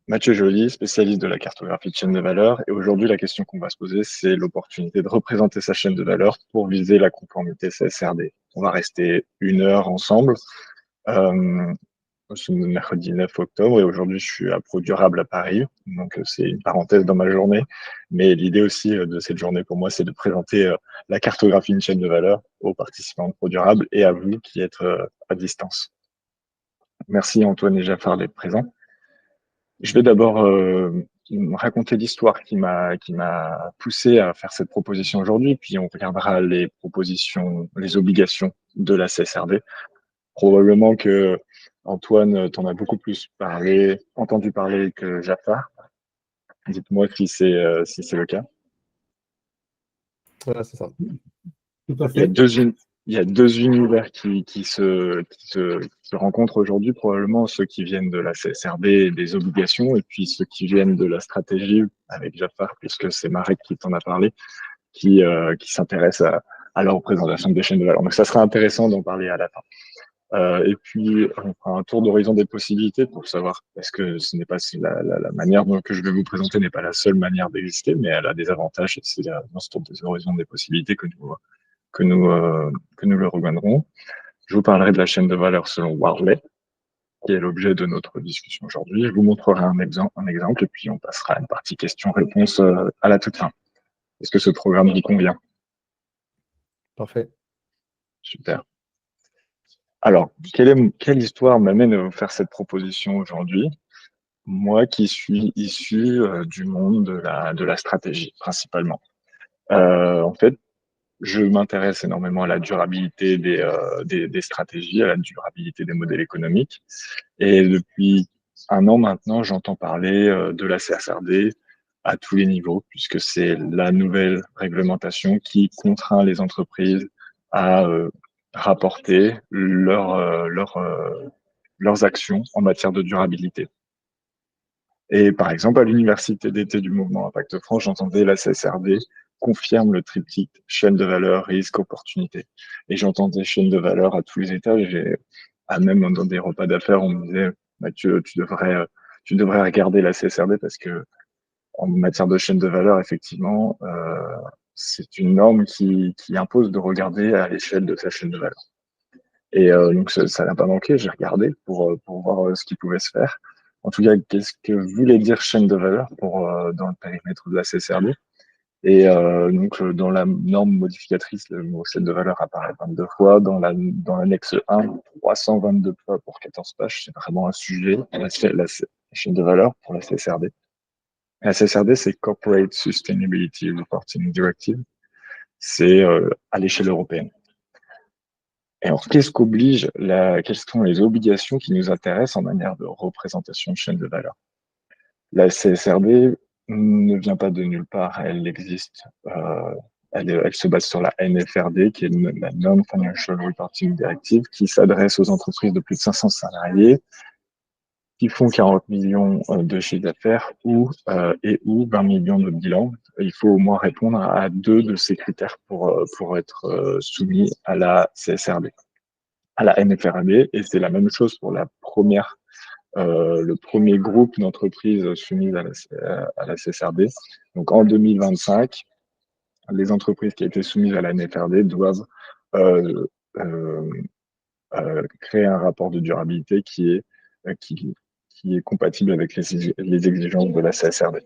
Mathieu Joly, spécialiste de la cartographie de chaîne de valeur. Et aujourd'hui, la question qu'on va se poser, c'est l'opportunité de représenter sa chaîne de valeur pour viser la conformité CSRD. On va rester 1 heure ensemble. Euh, Nous sommes le mercredi 9 octobre et aujourd'hui, je suis à ProDurable à Paris. Donc, c'est une parenthèse dans ma journée. Mais l'idée aussi de cette journée pour moi, c'est de présenter la cartographie d'une chaîne de valeur aux participants de ProDurable et à vous qui êtes à distance. Merci Antoine et Jaffar d'être présents. Je vais d'abord raconter l'histoire qui m'a poussé à faire cette proposition aujourd'hui, puis on regardera les propositions, les obligations de la CSRD. Probablement que Antoine t'en a beaucoup plus entendu parler que Jafar. Dites-moi si c'est le cas. Voilà, c'est ça. Tout à Il y a fait. deux, uni- il y a deux univers qui se rencontrent aujourd'hui, probablement ceux qui viennent de la CSRD et des obligations, et puis ceux qui viennent de la stratégie avec Jafar, puisque c'est Marek qui t'en a parlé, qui s'intéresse à la représentation des chaînes de valeur. Donc ça sera intéressant d'en parler à la fin. Et puis, on fera un tour d'horizon des possibilités pour savoir, parce que ce n'est pas la manière que je vais vous présenter n'est pas la seule manière d'exister, mais elle a des avantages. Et c'est dans ce tour d'horizon des possibilités que nous le rejoindrons. Je vous parlerai de la chaîne de valeur selon Warley, qui est l'objet de notre discussion aujourd'hui. Je vous montrerai un exemple, et puis on passera à une partie questions-réponses à la toute fin. Est-ce que ce programme vous convient? Parfait. Super. Alors, quelle histoire m'amène à vous faire cette proposition aujourd'hui? Moi qui suis issu du monde de la stratégie, principalement. En fait, je m'intéresse énormément à la durabilité des stratégies, à la durabilité des modèles économiques. Et depuis 1 an maintenant, j'entends parler de la CSRD à tous les niveaux, puisque c'est la nouvelle réglementation qui contraint les entreprises à rapporter leurs actions en matière de durabilité. Et par exemple, à l'université d'été du mouvement Impact France, j'entendais la CSRD confirme le triptyque chaîne de valeur, risque, opportunité. Et j'entendais chaîne de valeur à tous les étages. Et même dans des repas d'affaires, on me disait, Mathieu, tu devrais regarder la CSRD parce que en matière de chaîne de valeur, effectivement, c'est une norme qui impose de regarder à l'échelle de sa chaîne de valeur. Et donc, ça n'a pas manqué. J'ai regardé pour voir ce qui pouvait se faire. En tout cas, qu'est-ce que voulait dire chaîne de valeur dans le périmètre de la CSRD. Et donc, dans la norme modificatrice, le mot chaîne de valeur apparaît 22 fois. Dans l'annexe 1, 322 fois pour 14 pages. C'est vraiment un sujet, la chaîne de valeur pour la CSRD. La CSRD, c'est Corporate Sustainability Reporting Directive. C'est à l'échelle européenne. Et alors, quelles sont les obligations qui nous intéressent en manière de représentation de chaîne de valeur? La CSRD ne vient pas de nulle part, elle existe. Elle se base sur la NFRD, qui est la Non-Financial Reporting Directive, qui s'adresse aux entreprises de plus de 500 salariés qui font 40 millions de chiffre d'affaires ou 20 millions de bilan. Il faut au moins répondre à 2 de ces critères pour être soumis à la CSRD, à la NFRD, et c'est la même chose pour le premier groupe d'entreprises soumises à la CSRD. Donc en 2025, les entreprises qui étaient soumises à la NFRD doivent euh, euh, créer un rapport de durabilité qui est compatible avec les exigences de la CSRD.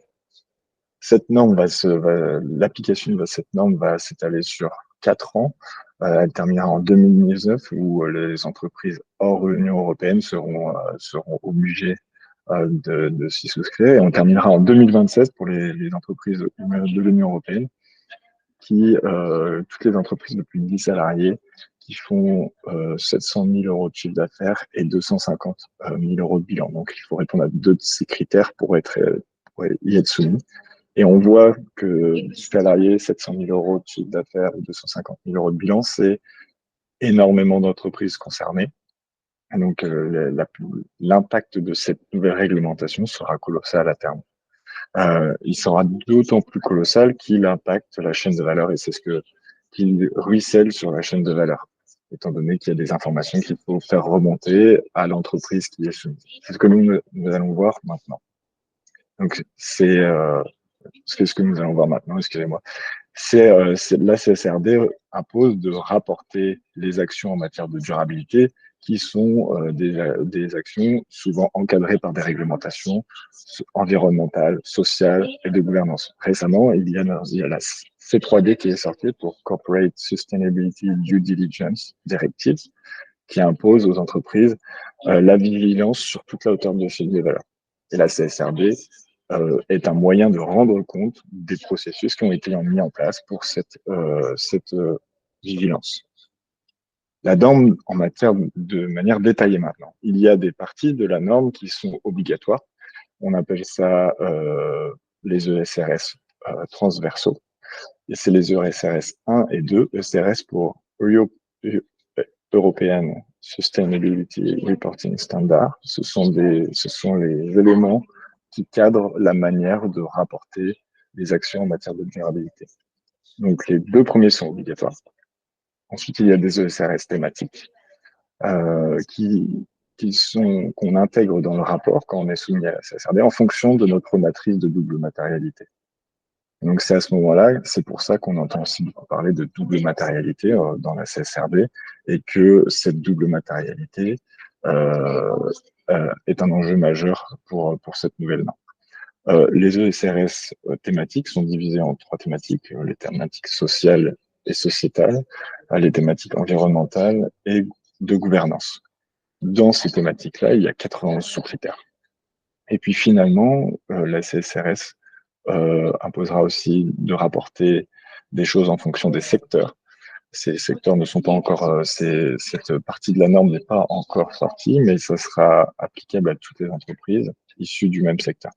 L'application de cette norme va s'étaler sur 4 ans. Elle terminera en 2019 où les entreprises hors Union européenne seront obligées de s'y souscrire. Et on terminera en 2027 pour les entreprises de l'Union européenne, toutes les entreprises de plus de 10 salariés qui font 700 000 euros de chiffre d'affaires et 250 000 euros de bilan. Donc, il faut répondre à 2 de ces critères pour y être soumis. Et on voit que 10 salariés, 700 000 euros de chiffre d'affaires ou 250 000 euros de bilan, c'est énormément d'entreprises concernées. Et donc, l'impact de cette nouvelle réglementation sera colossal à terme. Il sera d'autant plus colossal qu'il impacte la chaîne de valeur et c'est qu'il ruisselle sur la chaîne de valeur, étant donné qu'il y a des informations qu'il faut faire remonter à l'entreprise qui est soumise. C'est ce que nous allons voir maintenant. Donc, c'est ce que nous allons voir maintenant, excusez-moi. La CSRD impose de rapporter les actions en matière de durabilité qui sont des actions souvent encadrées par des réglementations environnementales, sociales et de gouvernance. Récemment, il y a la C3D qui est sortie pour Corporate Sustainability Due Diligence Directive, qui impose aux entreprises la vigilance sur toute la hauteur de chaîne de valeur. Et la CSRD est un moyen de rendre compte des processus qui ont été mis en place pour cette vigilance. La norme en matière de manière détaillée maintenant. Il y a des parties de la norme qui sont obligatoires. On appelle ça les ESRS transversaux. Et c'est les ESRS 1 et 2, ESRS pour European Sustainability Reporting Standard. Ce sont les éléments qui cadrent la manière de rapporter les actions en matière de durabilité. Donc, les deux premiers sont obligatoires. Ensuite, il y a des ESRS thématiques qu'on intègre dans le rapport quand on est soumis à la CSRD en fonction de notre matrice de double matérialité. Donc, c'est à ce moment-là, c'est pour ça qu'on entend aussi beaucoup parler de double matérialité dans la CSRD et que cette double matérialité est un enjeu majeur pour cette nouvelle norme. Les ESRS thématiques sont divisées en trois thématiques, les thématiques sociales et sociétales, les thématiques environnementales et de gouvernance. Dans ces thématiques-là, il y a 91 sous-critères. Et puis finalement, la CSRS imposera aussi de rapporter des choses en fonction des secteurs. Ces secteurs ne sont pas encore, cette partie de la norme n'est pas encore sortie, mais ça sera applicable à toutes les entreprises issues du même secteur.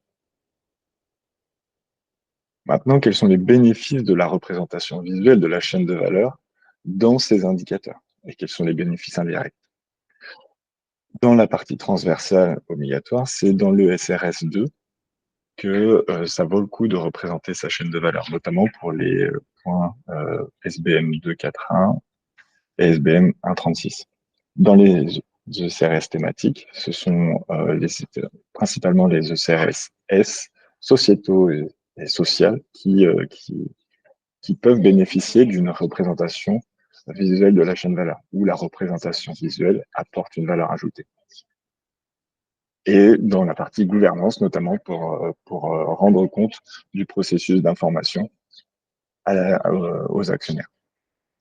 Maintenant, quels sont les bénéfices de la représentation visuelle de la chaîne de valeur dans ces indicateurs et quels sont les bénéfices indirects? Dans la partie transversale obligatoire, c'est dans le SRS 2 que ça vaut le coup de représenter sa chaîne de valeur, notamment pour les points SBM 241 et SBM 136. Dans les ECRS thématiques, ce sont principalement les ECRS S, sociétaux et sociales, qui peuvent bénéficier d'une représentation visuelle de la chaîne de valeur, où la représentation visuelle apporte une valeur ajoutée. Et dans la partie gouvernance, notamment pour rendre compte du processus d'information aux actionnaires.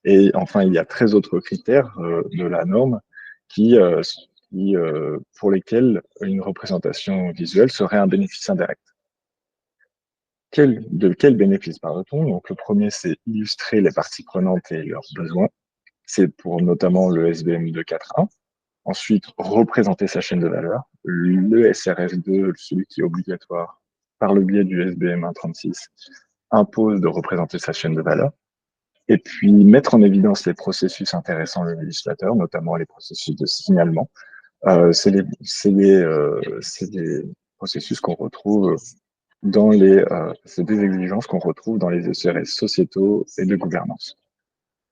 Et enfin, il y a 13 autres critères de la norme pour lesquels une représentation visuelle serait un bénéfice indirect. De quel bénéfice parle-t-on? Donc, le premier, c'est illustrer les parties prenantes et leurs besoins. C'est pour notamment le SBM 241. Ensuite, représenter sa chaîne de valeur. Le SRS2, celui qui est obligatoire par le biais du SBM 136, impose de représenter sa chaîne de valeur. Et puis, mettre en évidence les processus intéressant le législateur, notamment les processus de signalement. C'est des processus qu'on retrouve c'est des exigences qu'on retrouve dans les ECRS sociétaux et de gouvernance.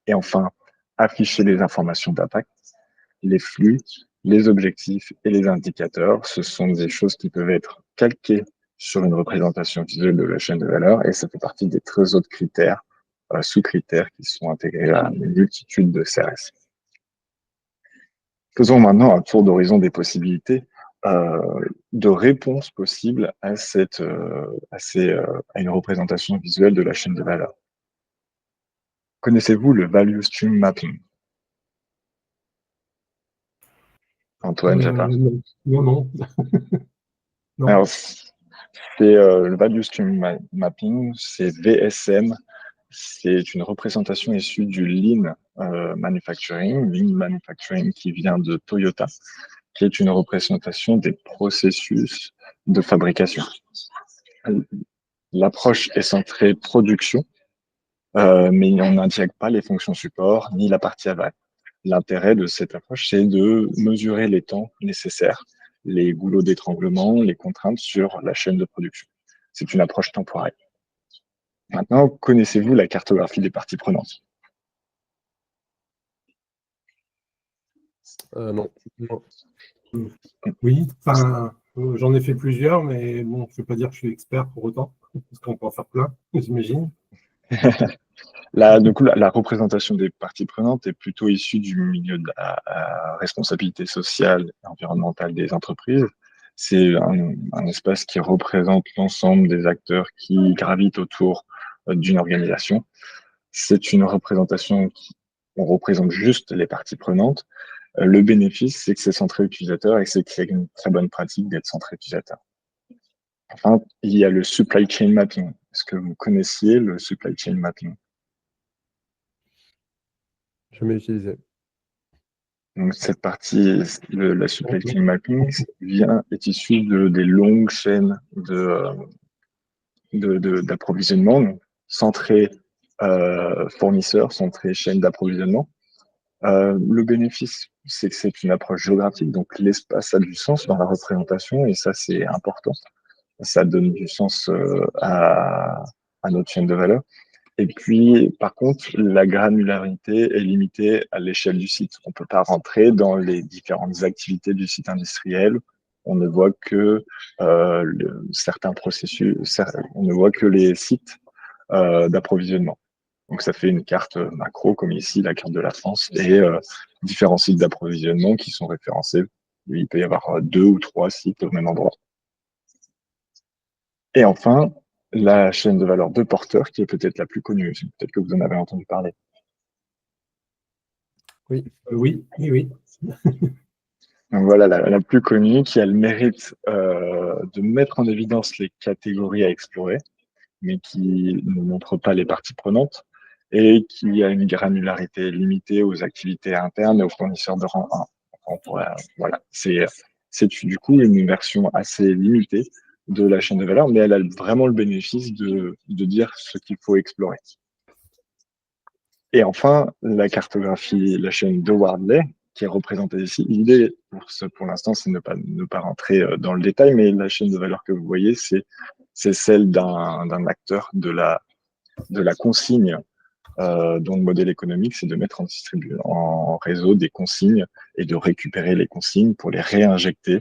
Et enfin, afficher les informations d'impact, les flux, les objectifs et les indicateurs. Ce sont des choses qui peuvent être calquées sur une représentation visuelle de la chaîne de valeur et ça fait partie des 13 autres critères, sous-critères qui sont intégrés à une multitude de CRS. Faisons maintenant un tour d'horizon des possibilités de réponse possible à une représentation visuelle de la chaîne de valeur. Connaissez-vous le Value Stream Mapping? Antoine, Jafar? Non. Non. Alors, le Value Stream Mapping, c'est VSM. C'est une représentation issue du Lean Manufacturing qui vient de Toyota, qui est une représentation des processus de fabrication. L'approche est centrée production, mais on n'indique pas les fonctions support ni la partie aval. L'intérêt de cette approche, c'est de mesurer les temps nécessaires, les goulots d'étranglement, les contraintes sur la chaîne de production. C'est une approche temporelle. Maintenant, connaissez-vous la cartographie des parties prenantes? Non. Oui, enfin, J'en ai fait plusieurs, mais bon, je ne vais pas dire que je suis expert pour autant, parce qu'on peut en faire plein, j'imagine. Du coup, la représentation des parties prenantes est plutôt issue du milieu de la responsabilité sociale et environnementale des entreprises. C'est un espace qui représente l'ensemble des acteurs qui gravitent autour d'une organisation. C'est une représentation qui, on représente juste les parties prenantes. Le bénéfice, c'est que c'est centré utilisateur et c'est une très bonne pratique d'être centré utilisateur. Enfin, il y a le supply chain mapping. Est-ce que vous connaissiez le supply chain mapping? Jamais utilisé. Donc, cette partie, la supply chain mapping est issue des longues chaînes d'approvisionnement, centrées fournisseurs, centrées chaînes d'approvisionnement. Le bénéfice, c'est que c'est une approche géographique, donc l'espace a du sens dans la représentation et ça, c'est important. Ça donne du sens à notre chaîne de valeur. Et puis, par contre, la granularité est limitée à l'échelle du site. On ne peut pas rentrer dans les différentes activités du site industriel. On ne voit que certains processus, on ne voit que les sites d'approvisionnement. Donc, ça fait une carte macro, comme ici, la carte de la France, et différents sites d'approvisionnement qui sont référencés. Il peut y avoir 2 ou 3 sites au même endroit. Et enfin, la chaîne de valeur de porteur, qui est peut-être la plus connue. Peut-être que vous en avez entendu parler. Oui, oui. Donc voilà, la plus connue, qui a le mérite de mettre en évidence les catégories à explorer, mais qui ne montre pas les parties prenantes, et qui a une granularité limitée aux activités internes et aux fournisseurs de rang 1. Voilà, c'est du coup une version assez limitée de la chaîne de valeur, mais elle a vraiment le bénéfice de dire ce qu'il faut explorer. Et enfin, la cartographie, la chaîne de Wardley, qui est représentée ici. L'idée, pour l'instant, c'est ne pas rentrer dans le détail, mais la chaîne de valeur que vous voyez, c'est celle d'un acteur de la consigne, dont le modèle économique, c'est de mettre en réseau des consignes et de récupérer les consignes pour les réinjecter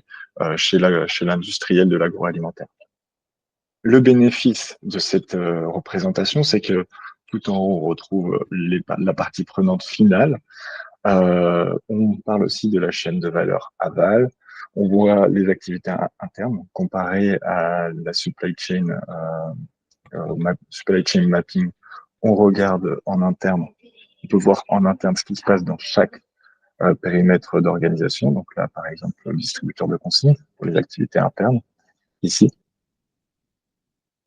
chez l'industriel de l'agroalimentaire. Le bénéfice de cette représentation, c'est que tout en haut, on retrouve la partie prenante finale. On parle aussi de la chaîne de valeur aval. On voit les activités internes comparées à la supply chain mapping. On regarde en interne. On peut voir en interne ce qui se passe dans chaque périmètre d'organisation. Donc là, par exemple, le distributeur de consignes pour les activités internes, ici.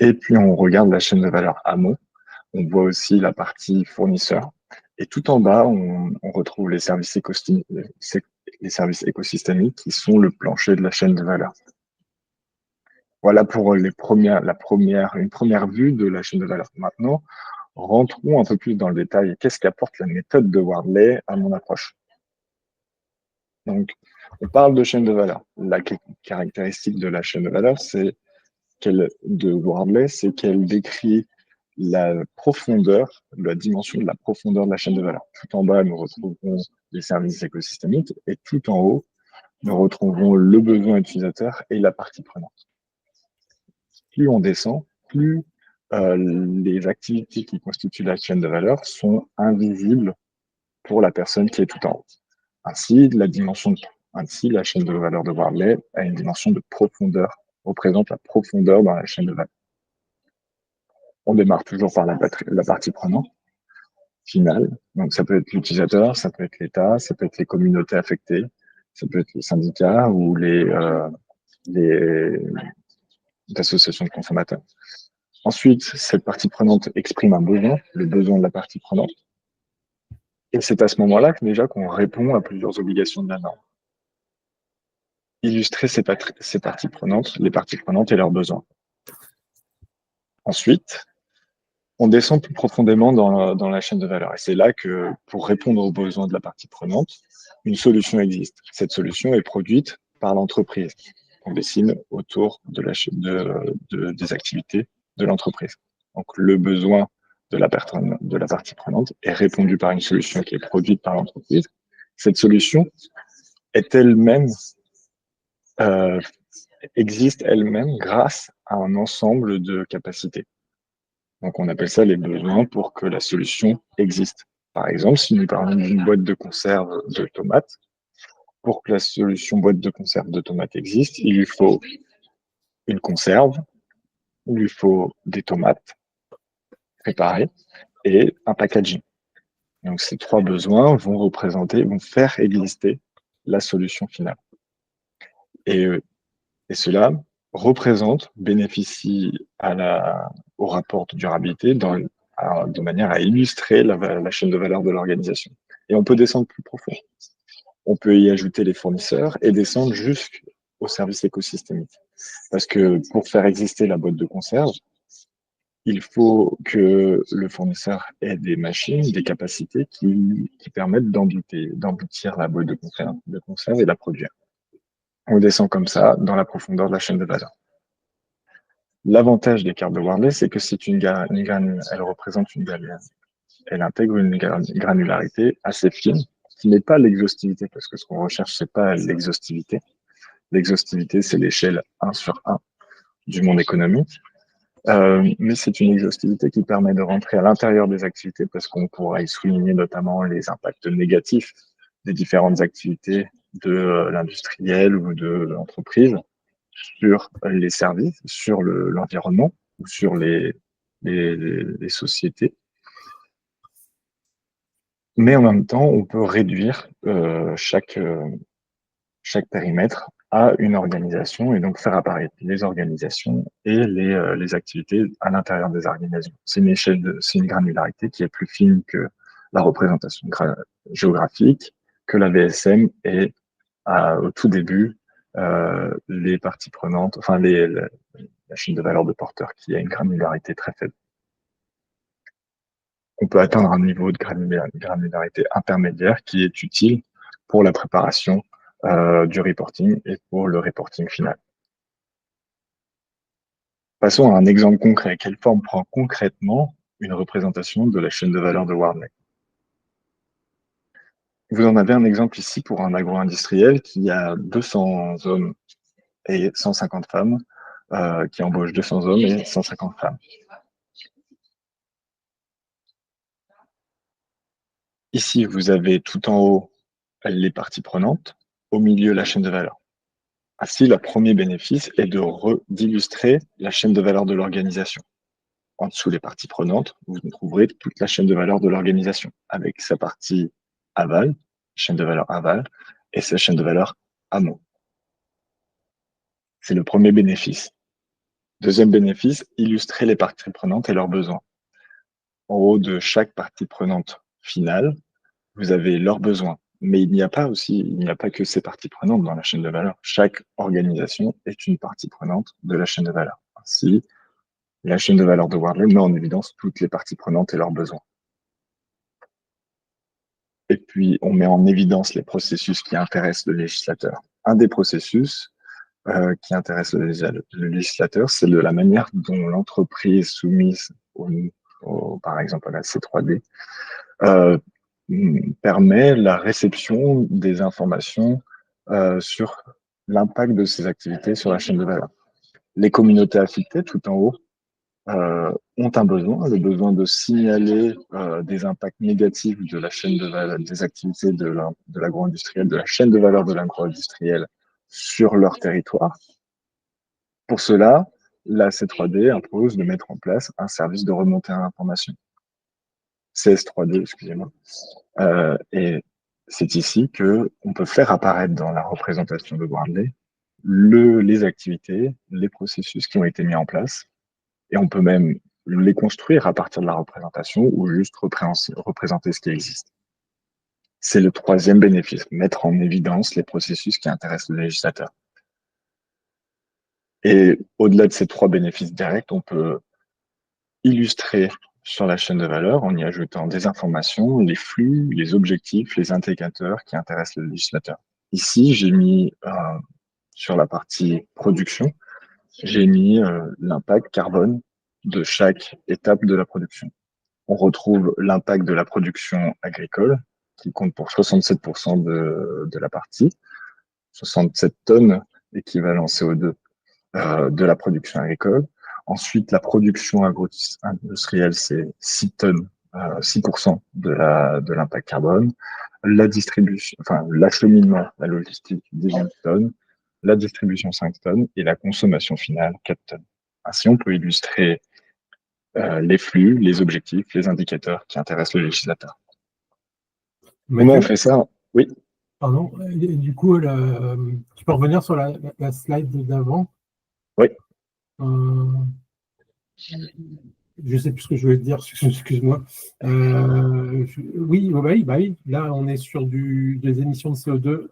Et puis, on regarde la chaîne de valeur amont. On voit aussi la partie fournisseur. Et tout en bas, on retrouve les services écosystémiques qui sont le plancher de la chaîne de valeur. Voilà pour une première vue de la chaîne de valeur. Maintenant, rentrons un peu plus dans le détail. Qu'est-ce qu'apporte la méthode de Wardley à mon approche? Donc, on parle de chaîne de valeur. La caractéristique de la chaîne de valeur, de Wardley, c'est qu'elle décrit la profondeur, la dimension de la profondeur de la chaîne de valeur. Tout en bas, nous retrouvons les services écosystémiques et tout en haut, nous retrouvons le besoin utilisateur et la partie prenante. Plus on descend, plus les activités qui constituent la chaîne de valeur sont invisibles pour la personne qui est tout en haut. Ainsi, la chaîne de valeur de Wardley a une dimension de profondeur, représente la profondeur dans la chaîne de valeur. On démarre toujours par la partie prenante finale. Donc, ça peut être l'utilisateur, ça peut être l'État, ça peut être les communautés affectées, ça peut être les syndicats ou les associations de consommateurs. Ensuite, cette partie prenante exprime un besoin, le besoin de la partie prenante. Et c'est à ce moment-là déjà qu'on répond à plusieurs obligations de la norme. Illustrer ces parties prenantes, les parties prenantes et leurs besoins. Ensuite, on descend plus profondément dans la chaîne de valeur. Et c'est là que, pour répondre aux besoins de la partie prenante, une solution existe. Cette solution est produite par l'entreprise. On dessine autour des activités de l'entreprise. Donc, le besoin de la partie prenante est répondu par une solution qui est produite par l'entreprise. Cette solution est elle-même existe elle-même grâce à un ensemble de capacités. Donc, on appelle ça les besoins pour que la solution existe. Par exemple, si nous parlons d'une boîte de conserve de tomates, pour que la solution boîte de conserve de tomates existe, il lui faut une conserve, il lui faut des tomates préparées et un packaging. Donc, ces trois besoins vont faire exister la solution finale. Et, cela bénéficie au rapport de durabilité de manière à illustrer la chaîne de valeur de l'organisation. Et on peut descendre plus profond. On peut y ajouter les fournisseurs et descendre jusqu'au service écosystémique. Parce que pour faire exister la boîte de conserve, il faut que le fournisseur ait des machines, des capacités qui permettent d'emboutir la boîte de conserve et la produire. On descend comme ça dans la profondeur de la chaîne de valeur. L'avantage des cartes de Wardley, c'est que c'est elle représente une granule. Elle intègre une granularité assez fine, qui n'est pas l'exhaustivité, parce que ce qu'on recherche, c'est pas l'exhaustivité. L'exhaustivité, c'est l'échelle 1 sur 1 du monde économique. Mais c'est une exhaustivité qui permet de rentrer à l'intérieur des activités parce qu'on pourra y souligner notamment les impacts négatifs des différentes activités de l'industriel ou de l'entreprise sur les services, sur l'environnement ou sur les sociétés. Mais en même temps, on peut réduire chaque périmètre à une organisation et donc faire apparaître les organisations et les activités à l'intérieur des organisations. C'est une granularité qui est plus fine que la représentation géographique, que la VSM et au tout début, les parties prenantes, enfin la chaîne de valeur de porteur qui a une granularité très faible. On peut atteindre un niveau de granularité intermédiaire qui est utile pour la préparation du reporting et pour le reporting final. Passons à un exemple concret. Quelle forme prend concrètement une représentation de la chaîne de valeur de Wardley? Vous en avez un exemple ici pour un agro-industriel qui a 200 hommes et 150 femmes, qui embauche 200 hommes et 150 femmes. Ici, vous avez tout en haut les parties prenantes, au milieu la chaîne de valeur. Ainsi, le premier bénéfice est d'illustrer la chaîne de valeur de l'organisation. En dessous les parties prenantes, vous trouverez toute la chaîne de valeur de l'organisation, avec sa partie aval, chaîne de valeur aval, et sa chaîne de valeur amont. C'est le premier bénéfice. Deuxième bénéfice, illustrer les parties prenantes et leurs besoins. En haut de chaque partie prenante finale, vous avez leurs besoins. Mais il n'y a pas que ces parties prenantes dans la chaîne de valeur. Chaque organisation est une partie prenante de la chaîne de valeur. Ainsi, la chaîne de valeur de Wardley met en évidence toutes les parties prenantes et leurs besoins. Et puis, on met en évidence les processus qui intéressent le législateur. Un des processus qui intéresse le législateur, c'est de la manière dont l'entreprise soumise, par exemple, à la C3D, permet la réception des informations sur l'impact de ces activités sur la chaîne de valeur. Les communautés affectées, tout en haut, ont un besoin, le besoin de signaler des impacts négatifs de la chaîne de valeur, des activités de l'agro-industriel, de la chaîne de valeur de l'agro-industriel sur leur territoire. Pour cela, la C3D impose de mettre en place un service de remontée à l'information. CS3D, excusez-moi. Et c'est ici qu'on peut faire apparaître dans la représentation de Wardley les activités, les processus qui ont été mis en place, et on peut même les construire à partir de la représentation ou juste représenter ce qui existe. C'est le troisième bénéfice, mettre en évidence les processus qui intéressent le législateur. Et au-delà de ces trois bénéfices directs, on peut illustrer sur la chaîne de valeur en y ajoutant des informations, les flux, les objectifs, les indicateurs qui intéressent le législateur. Ici, j'ai mis sur la partie production, j'ai mis l'impact carbone de chaque étape de la production. On retrouve l'impact de la production agricole qui compte pour 67% de la partie, 67 tonnes équivalent CO2 de la production agricole. Ensuite, la production agro-industrielle, c'est 6 tonnes, 6% de l'impact carbone. La distribution, enfin, l'acheminement, la logistique, 18 tonnes. La distribution, 5 tonnes. Et la consommation finale, 4 tonnes. Ainsi, on peut illustrer les flux, les objectifs, les indicateurs qui intéressent le législateur. Comment on Mathieu, fait ça? Oui, pardon. Et du coup, tu peux revenir sur la slide d'avant. oui. Euh, je sais plus ce que je voulais te dire, excuse-moi. Oui, bah oui, là, on est sur des émissions de CO2.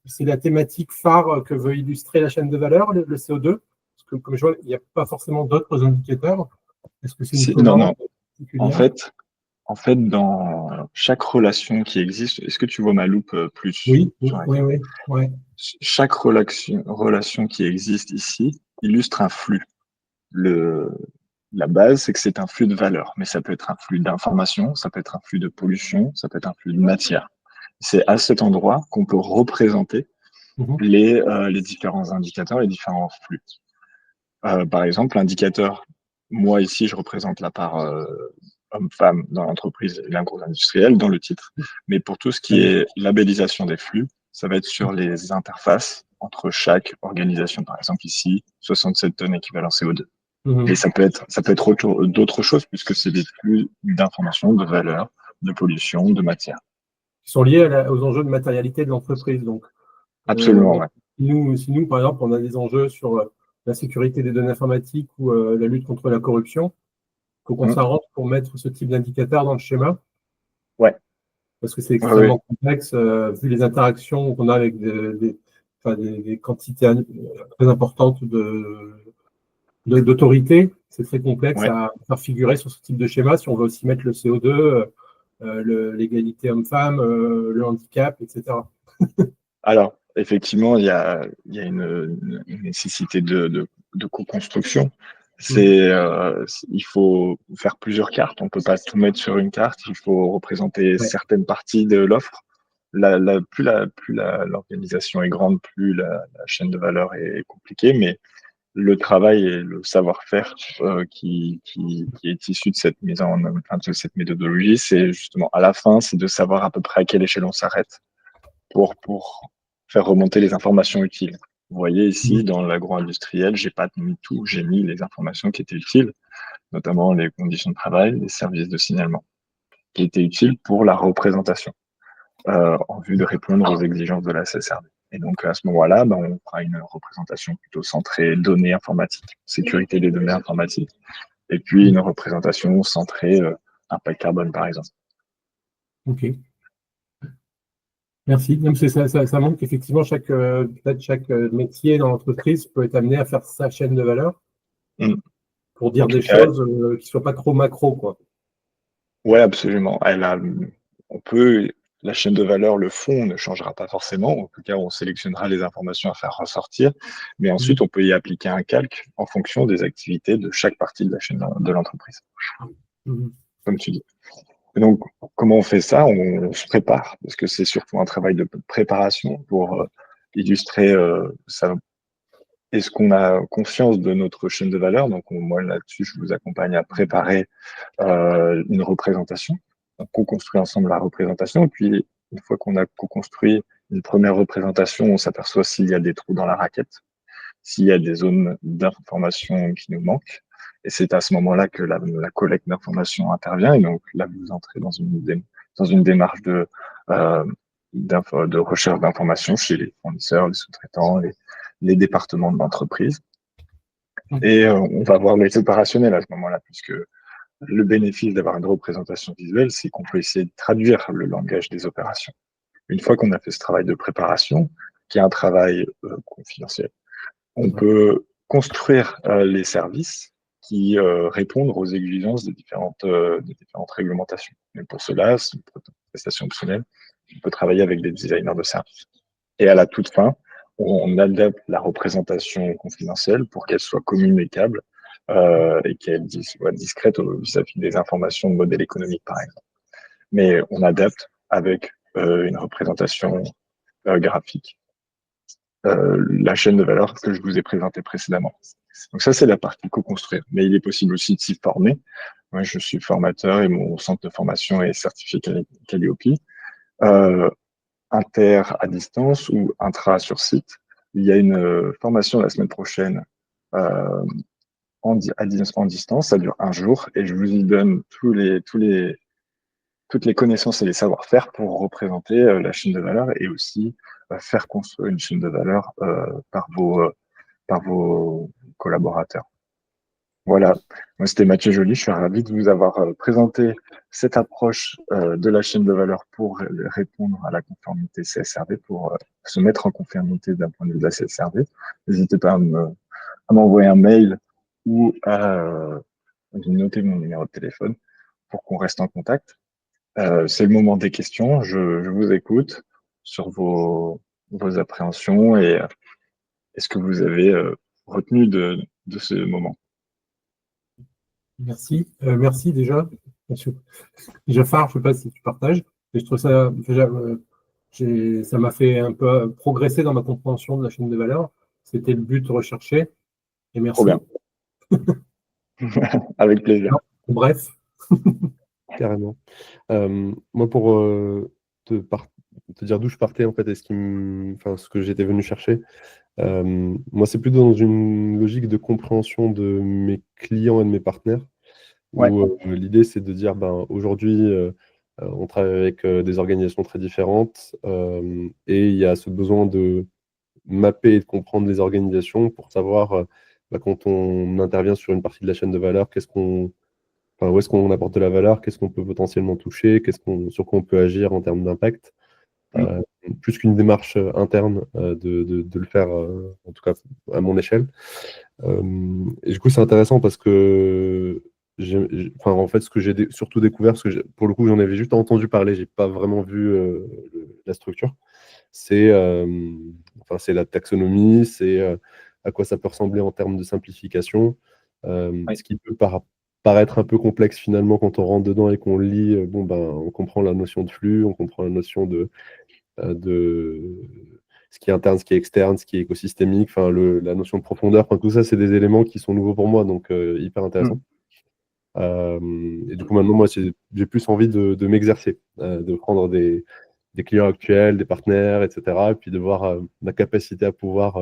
C'est la thématique phare que veut illustrer la chaîne de valeur, le CO2. Parce que, comme je vois, il n'y a pas forcément d'autres indicateurs. Est-ce que c'est une Non, commande non. En particulière? fait, En fait, dans chaque relation qui existe, est-ce que tu vois ma loupe plus Oui, sur oui, l'écran? oui, ouais. Chaque relation qui existe ici illustre un flux. Le, la base, c'est que c'est un flux de valeur, mais ça peut être un flux d'information, ça peut être un flux de pollution, ça peut être un flux de matière. C'est à cet endroit qu'on peut représenter Mhm. les différents indicateurs, les différents flux. Par exemple, l'indicateur, moi ici, je représente la part homme-femme dans l'entreprise et l'agro-industriel dans le titre. Mais pour tout ce qui Ouais. est labellisation des flux, ça va être sur les interfaces entre chaque organisation. Par exemple, ici, 67 tonnes équivalent CO2. Et Mhm. ça peut être d'autres choses puisque c'est des flux d'informations, de valeurs, de pollution, de matière. Qui sont liés aux enjeux de matérialité de l'entreprise. Donc, Absolument, ouais. si nous, par exemple, on a des enjeux sur la sécurité des données informatiques ou la lutte contre la corruption, il faut qu'on Hum, s'arrange pour mettre ce type d'indicateur dans le schéma, ouais, parce que c'est ouais, ouais. extrêmement complexe, vu les interactions qu'on a avec enfin, des quantités très importantes d'autorités. C'est très complexe Ouais. à faire figurer sur ce type de schéma si on veut aussi mettre le CO2, l'égalité homme-femme, le handicap, etc. Alors, effectivement, il y a une nécessité de co-construction. Mhm. Il faut faire plusieurs cartes. On peut pas tout mettre sur une carte. Il faut représenter Ouais. certaines parties de l'offre. Plus l'organisation est grande, plus la chaîne de valeur est compliquée. Mais le travail et le savoir-faire qui est issu de cette enfin, de cette méthodologie, c'est justement à la fin, c'est de savoir à peu près à quelle échelle on s'arrête pour faire remonter les informations utiles. Vous voyez ici, Mhm. dans l'agro-industriel, j'ai pas mis tout, j'ai mis les informations qui étaient utiles, notamment les conditions de travail, les services de signalement, qui étaient utiles pour la représentation, en vue de répondre aux exigences de la CSRD. Et donc, à ce moment-là, ben, on fera une représentation plutôt centrée données informatiques, sécurité des données informatiques, et puis une représentation centrée impact carbone, par exemple. Ok, merci. Même ça montre qu'effectivement, peut-être chaque métier dans l'entreprise peut être amené à faire sa chaîne de valeur pour En dire tout des cas, choses qui ne soient pas trop macro, quoi. ouais, absolument. On peut, la chaîne de valeur, le fond ne changera pas forcément. En tout cas, on sélectionnera les informations à faire ressortir. Mais Mhm. ensuite, on peut y appliquer un calque en fonction des activités de chaque partie de la chaîne de l'entreprise, Mhm. comme tu dis. Et donc, comment on fait ça? On se prépare, parce que c'est surtout un travail de préparation pour illustrer ça. Est-ce qu'on a conscience de notre chaîne de valeur? Donc, moi, là-dessus, je vous accompagne à préparer une représentation. On co-construit ensemble la représentation. Et puis, une fois qu'on a co-construit une première représentation, on s'aperçoit s'il y a des trous dans la raquette, s'il y a des zones d'information qui nous manquent. Et c'est à ce moment-là que la collecte d'informations intervient. Et donc, là, vous entrez dans une démarche euh, de recherche d'informations chez les fournisseurs, les sous-traitants, les départements de l'entreprise. Et on va voir les opérationnels à ce moment-là, puisque le bénéfice d'avoir une représentation visuelle, c'est qu'on peut essayer de traduire le langage des opérations. Une fois qu'on a fait ce travail de préparation, qui est un travail confidentiel, on peut construire les services qui répondent aux exigences des différentes réglementations. Mais pour cela, c'est une prestation optionnelle. On peut travailler avec des designers de services. Et à la toute fin, on adapte la représentation confidentielle pour qu'elle soit communicable et qu'elle soit discrète vis-à-vis des informations de modèle économique, par exemple. Mais on adapte avec une représentation graphique la chaîne de valeur que je vous ai présentée précédemment. Donc ça, c'est la partie co-construire. Mais il est possible aussi de s'y former. Moi, je suis formateur et mon centre de formation est certifié Calliope. Inter à distance ou intra sur site. Il y a une formation la semaine prochaine en distance, ça dure un jour et je vous y donne toutes les connaissances et les savoir-faire pour représenter la chaîne de valeur et aussi faire construire une chaîne de valeur par vos collaborateurs. Voilà, moi c'était Mathieu Joly, je suis ravi de vous avoir présenté cette approche de la chaîne de valeur pour répondre à la conformité CSRD, pour se mettre en conformité d'un point de vue de la CSRD. N'hésitez pas à m'envoyer un mail ou à noter mon numéro de téléphone pour qu'on reste en contact. C'est le moment des questions, je vous écoute sur vos appréhensions et ce que vous avez retenu de ce moment. Merci. Merci déjà. Jafar, je ne sais pas si tu partages. Mais je trouve ça déjà, ça m'a fait un peu progresser dans ma compréhension de la chaîne de valeur. C'était le but recherché. Et merci. Trop bien. Avec plaisir. Non, bref. Carrément. Moi, pour te dire d'où je partais, en fait, et ce que j'étais venu chercher, moi, c'est plutôt dans une logique de compréhension de mes clients et de mes partenaires, où l'idée, c'est de dire, aujourd'hui, on travaille avec des organisations très différentes, et il y a ce besoin de mapper et de comprendre les organisations pour savoir, quand on intervient sur une partie de la chaîne de valeur, où est-ce qu'on apporte de la valeur, qu'est-ce qu'on peut potentiellement toucher, sur quoi on peut agir en termes d'impact. Plus qu'une démarche interne de le faire, en tout cas à mon échelle. Et du coup, c'est intéressant parce que, en fait, ce que j'ai surtout découvert, parce que pour le coup, j'en avais juste entendu parler, j'ai pas vraiment vu la structure, c'est la taxonomie, c'est à quoi ça peut ressembler en termes de simplification, ce qui peut paraître un peu complexe finalement quand on rentre dedans et qu'on lit. On comprend la notion de flux, on comprend la notion de ce qui est interne, ce qui est externe, ce qui est écosystémique, la notion de profondeur, tout ça, c'est des éléments qui sont nouveaux pour moi, donc hyper intéressant. Et du coup, maintenant, moi, j'ai plus envie de m'exercer, de prendre des clients actuels, des partenaires, etc., et puis de voir ma capacité à pouvoir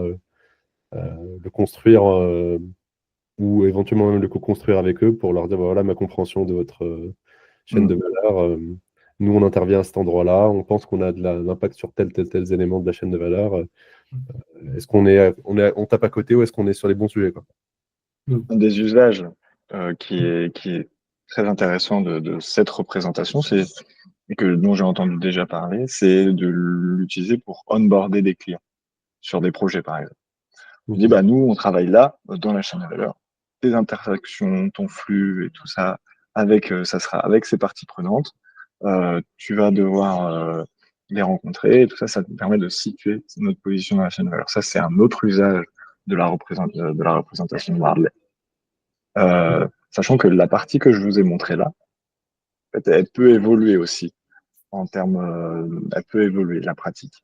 le construire ou éventuellement même le co-construire avec eux pour leur dire, voilà ma compréhension de votre chaîne de valeur. Nous, on intervient à cet endroit-là, on pense qu'on a de l'impact sur tels éléments de la chaîne de valeur. Est-ce on tape à côté ou est-ce qu'on est sur les bons sujets, quoi. Un des usages qui est très intéressant de cette représentation, dont j'ai entendu déjà parler, c'est de l'utiliser pour onboarder des clients sur des projets, par exemple. On dit, nous, on travaille là, dans la chaîne de valeur. Tes interactions, ton flux et tout ça, ça sera avec ces parties prenantes. Tu vas devoir les rencontrer et tout ça, ça te permet de situer notre position dans la chaîne de valeur. Ça, c'est un autre usage de la représentation de Wardley. Sachant que la partie que je vous ai montrée là, en fait, elle peut évoluer aussi en termes, elle peut évoluer la pratique.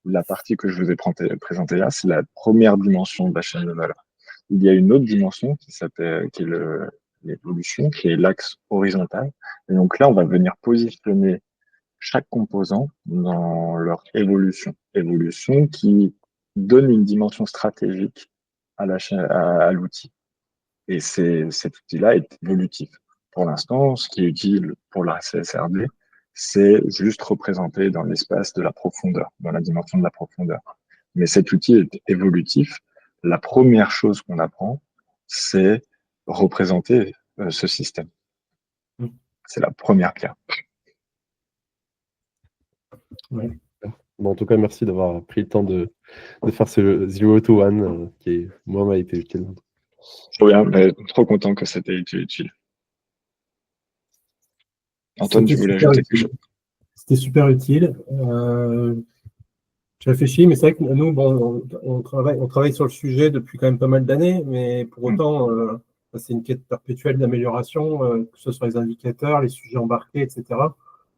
La partie que je vous ai présentée là, c'est la première dimension de la chaîne de valeur. Il y a une autre dimension qui est l'évolution, qui est l'axe horizontal. Et donc là, on va venir positionner chaque composant dans leur évolution qui donne une dimension stratégique à l'outil. Et cet outil-là est évolutif. Pour l'instant, ce qui est utile pour la CSRD, c'est juste représenté dans l'espace de la profondeur, dans la dimension de la profondeur. Mais cet outil est évolutif. La première chose qu'on apprend, c'est représenter ce système. C'est la première pierre. Ouais. En tout cas, merci d'avoir pris le temps de faire ce 0 to 1 qui, moi, m'a été utile. Trop bien, trop content que c'était utile. Antoine, tu voulais ajouter quelque chose? C'était super utile. Je réfléchis, mais c'est vrai que nous, on travaille sur le sujet depuis quand même pas mal d'années, mais pour autant, c'est une quête perpétuelle d'amélioration, que ce soit les indicateurs, les sujets embarqués, etc.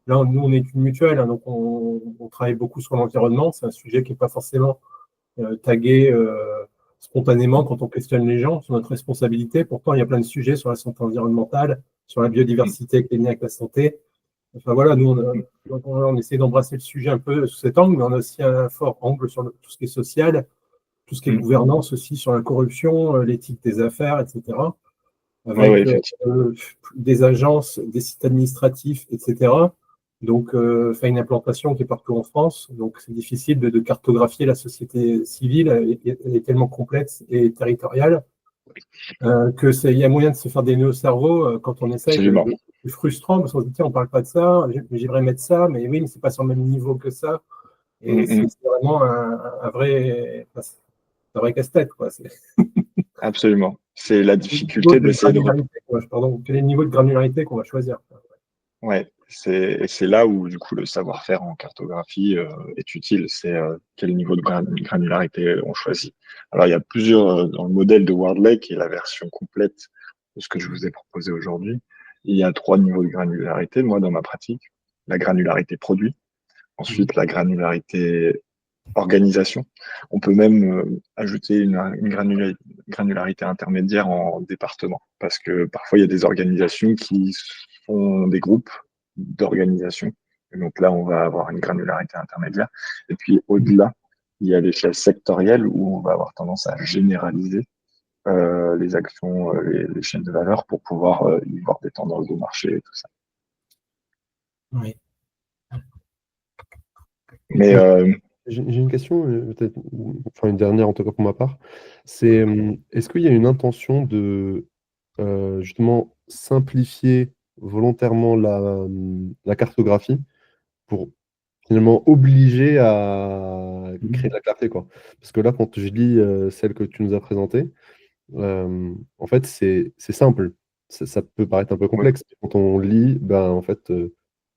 Là, nous, on est une mutuelle, donc on travaille beaucoup sur l'environnement. C'est un sujet qui n'est pas forcément taguer spontanément quand on questionne les gens sur notre responsabilité. Pourtant, il y a plein de sujets sur la santé environnementale, sur la biodiversité qui est liée avec la santé. Enfin voilà, nous, on essaie d'embrasser le sujet un peu sous cet angle, mais on a aussi un fort angle sur tout ce qui est social, tout ce qui est gouvernance aussi, sur la corruption, l'éthique des affaires, etc. Avec des agences, des sites administratifs, etc. Donc, une implantation qui est partout en France. Donc, c'est difficile de cartographier la société civile. Elle est tellement complexe et territoriale il y a moyen de se faire des nœuds au cerveau quand on essaye. C'est frustrant parce qu'on se dit, tiens, on ne parle pas de ça, mais j'aimerais mettre ça, mais oui, mais ce n'est pas sur le même niveau que ça. Et c'est vraiment un vrai casse-tête, quoi. Absolument. C'est la difficulté d'essayer de... Pardon, quel est le niveau de granularité qu'on va choisir? Ouais, c'est là où du coup le savoir-faire en cartographie est utile. C'est quel niveau de granularité on choisit. Alors il y a plusieurs dans le modèle de WorldLake, qui est la version complète de ce que je vous ai proposé aujourd'hui. Il y a 3 niveaux de granularité. Moi, dans ma pratique, la granularité produit, ensuite la granularité organisation. On peut même ajouter une granularité intermédiaire en département, parce que parfois il y a des organisations qui sont des groupes d'organisations. Et donc là, on va avoir une granularité intermédiaire. Et puis au-delà, il y a l'échelle sectorielle où on va avoir tendance à généraliser les actions, les chaînes de valeur pour pouvoir y voir des tendances de marché et tout ça. Oui. Mais j'ai une question, peut-être, enfin une dernière en tout cas pour ma part. C'est est-ce qu'il y a une intention de justement simplifier volontairement la cartographie pour finalement obliger à créer de la clarté, quoi? Parce que là, quand je lis celle que tu nous as présentée, en fait, c'est simple. Ça peut paraître un peu complexe. Quand on lit, ben, en fait,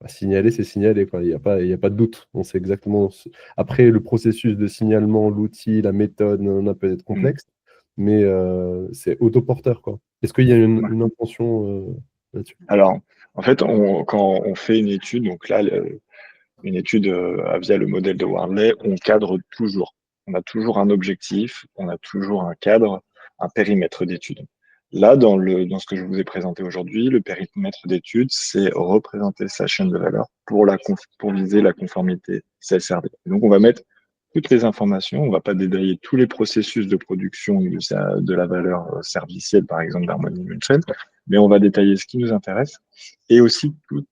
signaler, c'est signaler, quoi. Il y a pas de doute. On sait exactement. Après, le processus de signalement, l'outil, la méthode, peut être complexe, mais c'est autoporteur, quoi. Est-ce qu'il y a une intention là-dessus? Alors, en fait, quand on fait une étude, donc là, une étude via le modèle de Warley, on cadre toujours. On a toujours un objectif, on a toujours un cadre, un périmètre d'étude. Là, dans ce que je vous ai présenté aujourd'hui, le périmètre d'étude, c'est représenter sa chaîne de valeur pour viser la conformité CSRD. Donc, on va mettre toutes les informations, on ne va pas détailler tous les processus de production de la valeur servicielle, par exemple, d'Harmony Munchen, mais on va détailler ce qui nous intéresse et aussi tout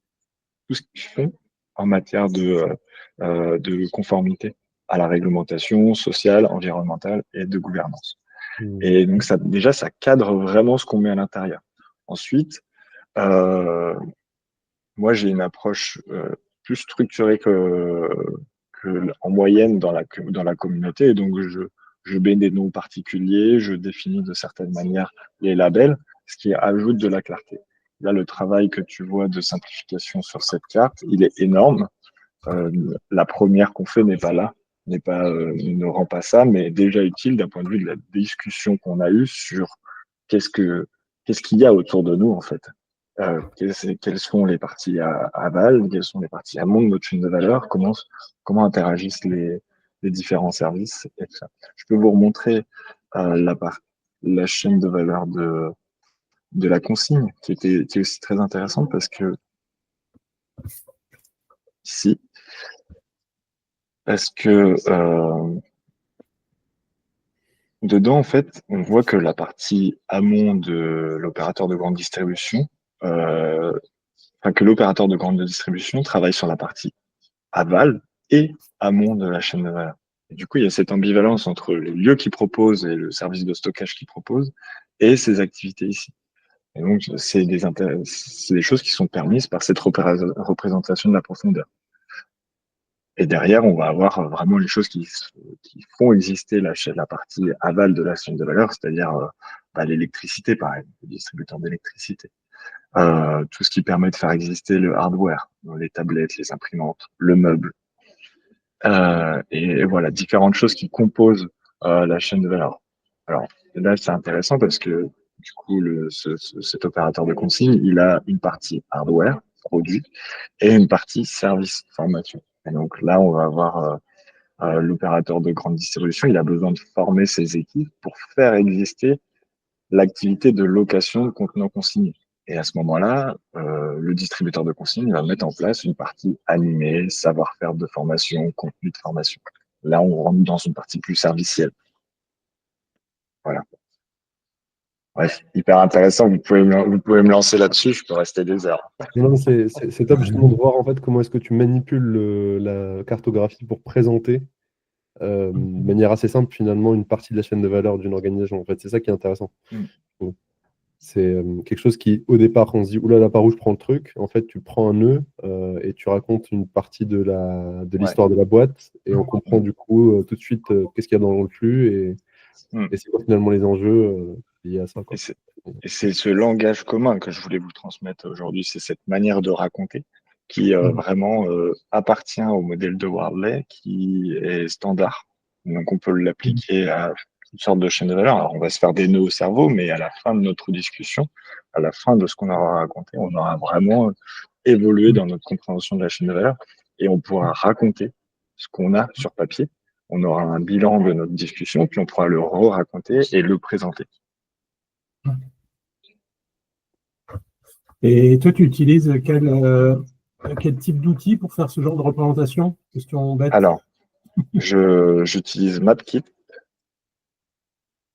ce qu'ils font en matière de conformité à la réglementation sociale, environnementale et de gouvernance. Et donc, déjà, ça cadre vraiment ce qu'on met à l'intérieur. Ensuite, moi, j'ai une approche plus structurée en moyenne dans la communauté. Et donc, je mets des noms particuliers, je définis de certaines manières les labels, ce qui ajoute de la clarté. Là, le travail que tu vois de simplification sur cette carte, il est énorme. La première qu'on fait n'est pas là, ne rend pas ça, mais déjà utile d'un point de vue de la discussion qu'on a eue sur qu'est-ce qu'il y a autour de nous, en fait. Quelles sont les parties aval, quelles sont les parties amont de notre chaîne de valeur, comment interagissent les différents services et tout ça. Je peux vous remontrer la chaîne de valeur de la consigne, qui est aussi très intéressante parce que ici, dedans, en fait, on voit que la partie amont de l'opérateur de grande distribution, que l'opérateur de grande distribution travaille sur la partie aval et amont de la chaîne de valeur. Et du coup, il y a cette ambivalence entre les lieux qui proposent et le service de stockage qui propose et ces activités ici. Et donc, c'est des choses qui sont permises par cette représentation de la profondeur. Et derrière, on va avoir vraiment les choses qui font exister la partie aval de la chaîne de valeur, c'est-à-dire l'électricité, par exemple, le distributeur d'électricité. Tout ce qui permet de faire exister le hardware, les tablettes, les imprimantes, le meuble. Et voilà, différentes choses qui composent la chaîne de valeur. Alors là, c'est intéressant parce que du coup, cet opérateur de consigne, il a une partie hardware, produit, et une partie service, formation. Et donc là, on va avoir l'opérateur de grande distribution, il a besoin de former ses équipes pour faire exister l'activité de location de contenants consignés. Et à ce moment-là, le distributeur de consignes va mettre en place une partie animée, savoir-faire de formation, contenu de formation. Là, on rentre dans une partie plus servicielle. Voilà. Bref, hyper intéressant. Vous pouvez me lancer là-dessus, je peux rester des heures. Non, c'est top justement de voir en fait comment est-ce que tu manipules la cartographie pour présenter de manière assez simple finalement une partie de la chaîne de valeur d'une organisation. En fait, c'est ça qui est intéressant. Donc, c'est quelque chose qui, au départ, on se dit oulala, par où je prends le truc. En fait, tu prends un nœud et tu racontes une partie de l'histoire de la boîte et on comprend du coup tout de suite qu'est-ce qu'il y a dans le flux et c'est quoi finalement les enjeux liés à ça, quoi. Et c'est ce langage commun que je voulais vous transmettre aujourd'hui, c'est cette manière de raconter qui vraiment appartient au modèle de Wardley qui est standard. Donc on peut l'appliquer à toutes sortes de chaînes de valeur. Alors on va se faire des nœuds au cerveau, mais à la fin de notre discussion, à la fin de ce qu'on aura raconté, on aura vraiment évolué dans notre compréhension de la chaîne de valeur et on pourra raconter ce qu'on a sur papier. On aura un bilan de notre discussion, puis on pourra le re-raconter et le présenter. Et toi, tu utilises quel type d'outil pour faire ce genre de représentation? Question bête. Alors, j'utilise MapKit.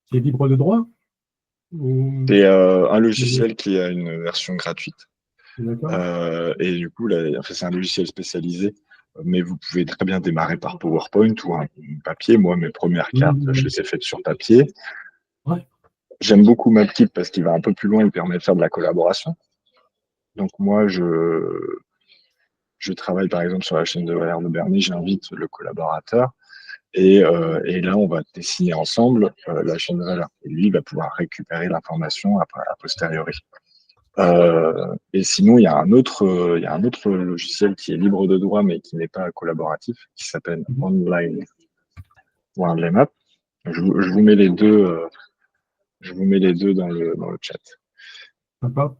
Qui est libre de droit? C'est un logiciel qui a une version gratuite. Et du coup, c'est un logiciel spécialisé, mais vous pouvez très bien démarrer par PowerPoint ou un papier. Moi, mes premières cartes, je les ai faites sur papier. Ouais. J'aime beaucoup MapKit parce qu'il va un peu plus loin, il permet de faire de la collaboration. Donc moi, je travaille par exemple sur la chaîne de valeur de Bernie, j'invite le collaborateur et là, on va dessiner ensemble la chaîne de valeur. Et lui, il va pouvoir récupérer l'information a posteriori. Et sinon, il y a un autre logiciel qui est libre de droit, mais qui n'est pas collaboratif, qui s'appelle Online Wardley Map. Je vous mets les deux, dans le chat. Sympa.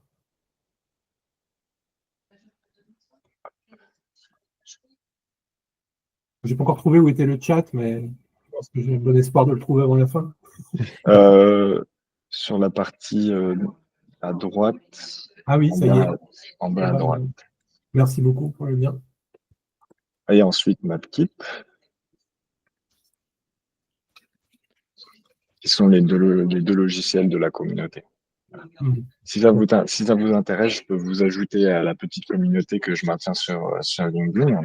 J'ai pas encore trouvé où était le chat, mais je pense que j'ai bon espoir de le trouver avant la fin. Sur la partie à droite. Ah oui, ça y est. En bas à droite. Merci beaucoup pour le lien. Et ensuite MapKit. Qui sont les deux logiciels de la communauté. Si ça vous intéresse, je peux vous ajouter à la petite communauté que je maintiens sur LinkedIn.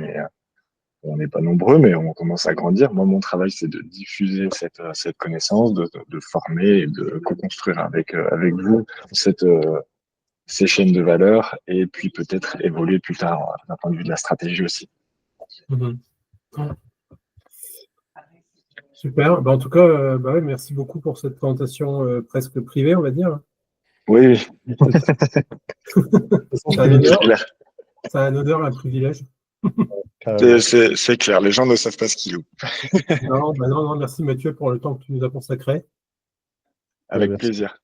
On n'est pas nombreux, mais on commence à grandir. Moi, mon travail, c'est de diffuser cette connaissance, de former et de co-construire avec vous ces chaînes de valeur et puis peut-être évoluer plus tard d'un point de vue de la stratégie aussi. Super. En tout cas, merci beaucoup pour cette présentation presque privée, on va dire. Oui. C'est un honneur, un privilège. C'est clair, les gens ne savent pas ce qu'ils louent. Non, merci Mathieu pour le temps que tu nous as consacré. Avec plaisir.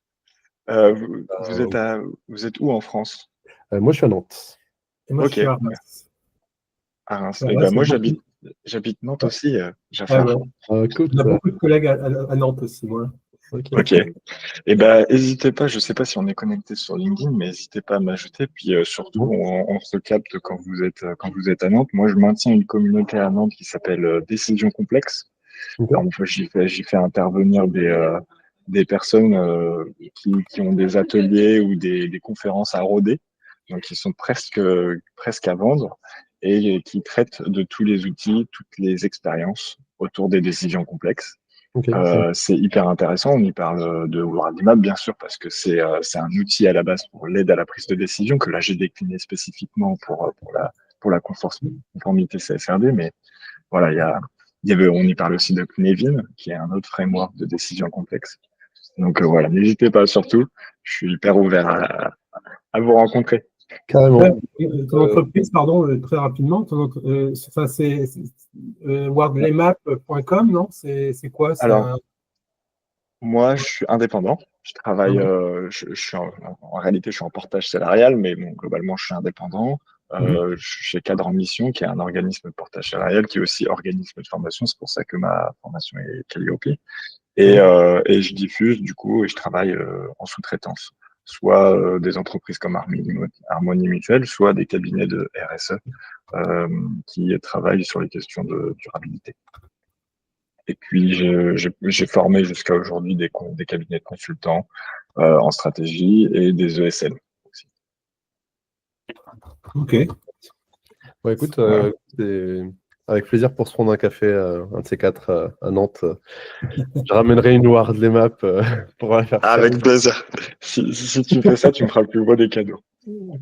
Vous êtes où en France? Moi, je suis à Nantes. Et moi, je suis à Reims. À Reims. Moi, j'habite Nantes aussi. On a beaucoup de collègues à Nantes aussi, moi. Ok. Et n'hésitez pas, je ne sais pas si on est connecté sur LinkedIn, mais n'hésitez pas à m'ajouter. Puis surtout, on se capte quand vous êtes à Nantes. Moi, je maintiens une communauté à Nantes qui s'appelle Décision Complexe. J'y fais intervenir des personnes qui ont des ateliers ou des conférences à roder, donc qui sont presque à vendre et qui traitent de tous les outils, toutes les expériences autour des décisions complexes. C'est hyper intéressant. On y parle de Wardley Map, bien sûr, parce que c'est un outil à la base pour l'aide à la prise de décision que là j'ai décliné spécifiquement pour la conformité CSRD. Mais voilà, on y parle aussi de Knevin, qui est un autre framework de décision complexe. Donc voilà, n'hésitez pas surtout. Je suis hyper ouvert à vous rencontrer. Carrément. Ton entreprise, pardon, très rapidement, c'est wardleymap.com, non? C'est quoi? Alors, moi, je suis indépendant. Je travaille, en réalité, je suis en portage salarial, mais bon, globalement, je suis indépendant. chez Cadre en Mission, qui est un organisme de portage salarial, qui est aussi organisme de formation. C'est pour ça que ma formation est Calliope. Et je diffuse, du coup, et je travaille en sous-traitance. Soit des entreprises comme Harmonie Mutuelle, soit des cabinets de RSE qui travaillent sur les questions de durabilité. Et puis, j'ai formé jusqu'à aujourd'hui des cabinets de consultants en stratégie et des ESN aussi. Ok. Bon, écoute, c'est avec plaisir pour se prendre un café, un de ces quatre à Nantes. Je ramènerai une Wardley Map pour la faire faire. Avec plaisir. Si tu fais ça, tu me feras le plus beau des cadeaux.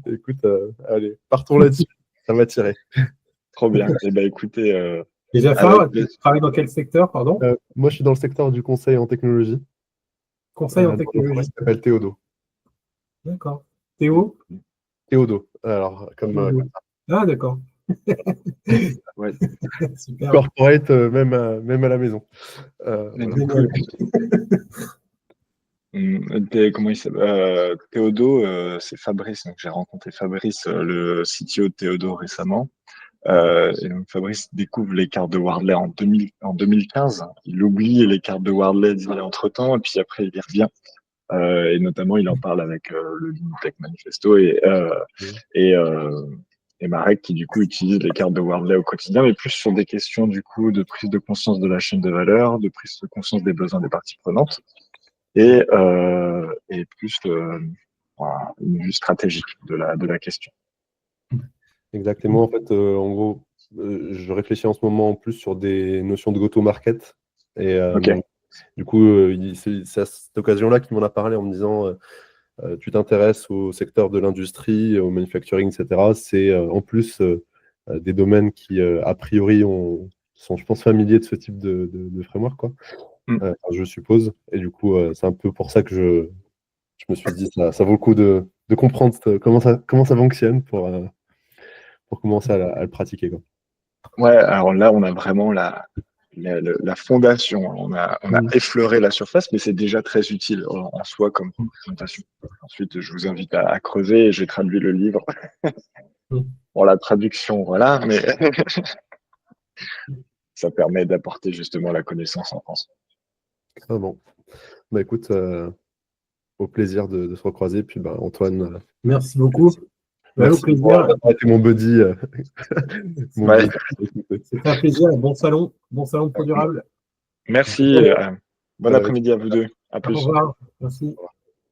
Écoute, allez, partons là-dessus. Ça va tirer. Trop bien. Et ben écoutez, Et Jafar, tu travailles dans quel secteur, pardon? Moi, je suis dans le secteur du conseil en technologie. Conseil en Dans une technologie. entreprise qui s'appelle Théodo. D'accord. Théo? Théodo. Alors, comme Ah, d'accord. ouais. Super. corporate, même à la maison. Mais Voilà. du coup, comment il s'appelle Théodo, c'est Fabrice. Donc j'ai rencontré Fabrice, le CTO de Théodo récemment. Et donc Fabrice découvre les cartes de Wardley en 2015. Il oublie les cartes de Wardley entre-temps, et puis après il y revient. Et notamment, il en parle avec le Lean Tech Manifesto et Marek qui du coup utilise les cartes de Wardley au quotidien, mais plus sur des questions du coup de prise de conscience de la chaîne de valeur, de prise de conscience des besoins des parties prenantes et plus voilà, une vue stratégique de la question. Exactement. En fait, en gros, je réfléchis en ce moment en plus sur des notions de go-to-market. Et Ok. du coup, c'est à cette occasion-là qu'il m'en a parlé en me disant tu t'intéresses au secteur de l'industrie, au manufacturing, etc. C'est en plus des domaines qui, a priori, sont, je pense, familiers de ce type de framework, quoi. Enfin, je suppose. Et du coup, c'est un peu pour ça que je me suis dit ça vaut le coup de comprendre comment ça fonctionne pour commencer à le pratiquer, quoi. Ouais, alors là, on a vraiment la fondation. On a effleuré la surface, mais c'est déjà très utile en soi comme présentation. Ensuite, je vous invite à creuser. J'ai traduit le livre. Bon, la traduction, voilà, mais ça permet d'apporter justement la connaissance en France. Ah bon. Bah écoute, au plaisir de se recroiser. Puis bah, Antoine, merci beaucoup. merci Au plaisir. d'avoir été mon buddy. Ouais. C'était un plaisir. Bon salon Pro Durable. Merci. Bon après-midi à vous deux. À Au plus. revoir. Merci.